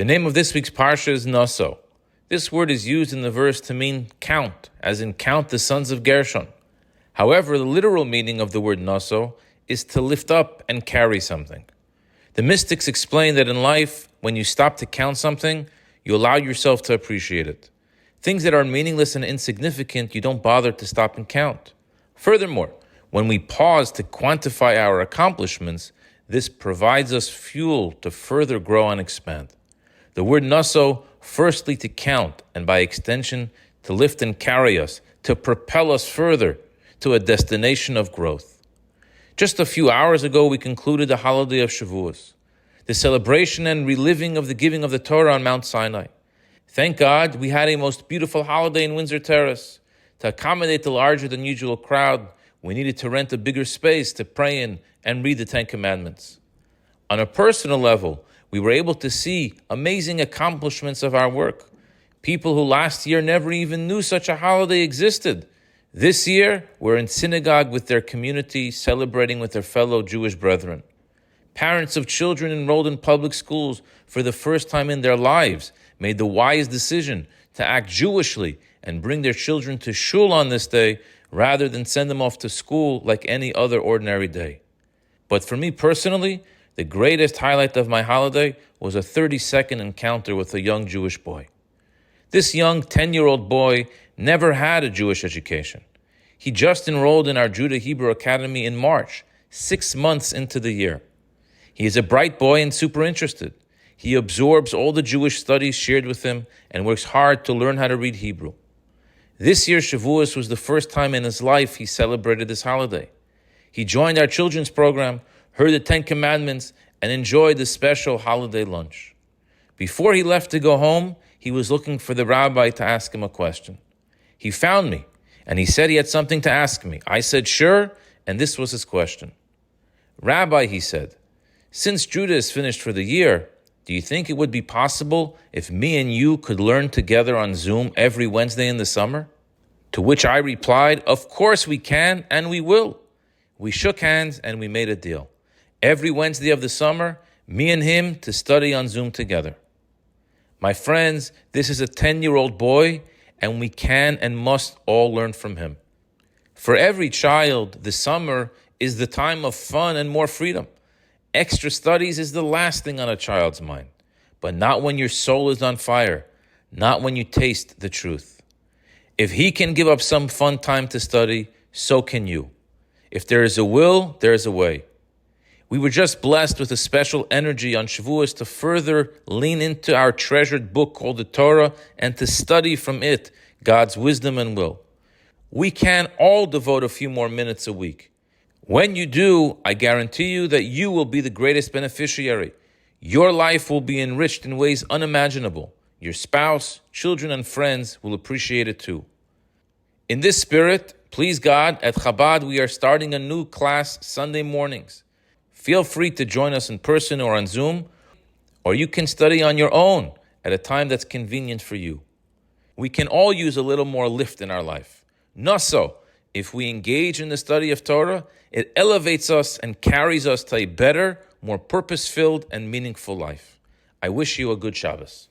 The name of this week's parsha is Naso. This word is used in the verse to mean count, as in count the sons of Gershon. However, the literal meaning of the word Naso is to lift up and carry something. The mystics explain that in life, when you stop to count something, you allow yourself to appreciate it. Things that are meaningless and insignificant, you don't bother to stop and count. Furthermore, when we pause to quantify our accomplishments, this provides us fuel to further grow and expand. The word Naso, firstly to count, and by extension, to lift and carry us, to propel us further to a destination of growth. Just a few hours ago, we concluded the holiday of Shavuot, the celebration and reliving of the giving of the Torah on Mount Sinai. Thank God we had a most beautiful holiday in Windsor Terrace. To accommodate the larger than usual crowd, we needed to rent a bigger space to pray in and read the Ten Commandments. On a personal level, we were able to see amazing accomplishments of our work. People who last year never even knew such a holiday existed. This year, we're in synagogue with their community, celebrating with their fellow Jewish brethren. Parents of children enrolled in public schools for the first time in their lives made the wise decision to act Jewishly and bring their children to shul on this day rather than send them off to school like any other ordinary day. But for me personally, the greatest highlight of my holiday was a 30-second encounter with a young Jewish boy. This young 10-year-old boy never had a Jewish education. He just enrolled in our Judah Hebrew Academy in March, 6 months into the year. He is a bright boy and super interested. He absorbs all the Jewish studies shared with him and works hard to learn how to read Hebrew. This year, Shavuot was the first time in his life he celebrated this holiday. He joined our children's program, heard the Ten Commandments, and enjoyed the special holiday lunch. Before he left to go home, he was looking for the rabbi to ask him a question. He found me, and he said he had something to ask me. I said, sure, and this was his question. Rabbi, he said, since Judah is finished for the year, do you think it would be possible if me and you could learn together on Zoom every Wednesday in the summer? To which I replied, of course we can and we will. We shook hands and we made a deal. Every Wednesday of the summer, me and him to study on Zoom together. My friends, this is a 10-year-old boy, and we can and must all learn from him. For every child, the summer is the time of fun and more freedom. Extra studies is the last thing on a child's mind, but not when your soul is on fire, not when you taste the truth. If he can give up some fun time to study, so can you. If there is a will, there is a way. We were just blessed with a special energy on Shavuot to further lean into our treasured book called the Torah and to study from it God's wisdom and will. We can all devote a few more minutes a week. When you do, I guarantee you that you will be the greatest beneficiary. Your life will be enriched in ways unimaginable. Your spouse, children, and friends will appreciate it too. In this spirit, please God, at Chabad we are starting a new class Sunday mornings. Feel free to join us in person or on Zoom, or you can study on your own at a time that's convenient for you. We can all use a little more lift in our life. Naso, if we engage in the study of Torah, it elevates us and carries us to a better, more purpose-filled and meaningful life. I wish you a good Shabbos.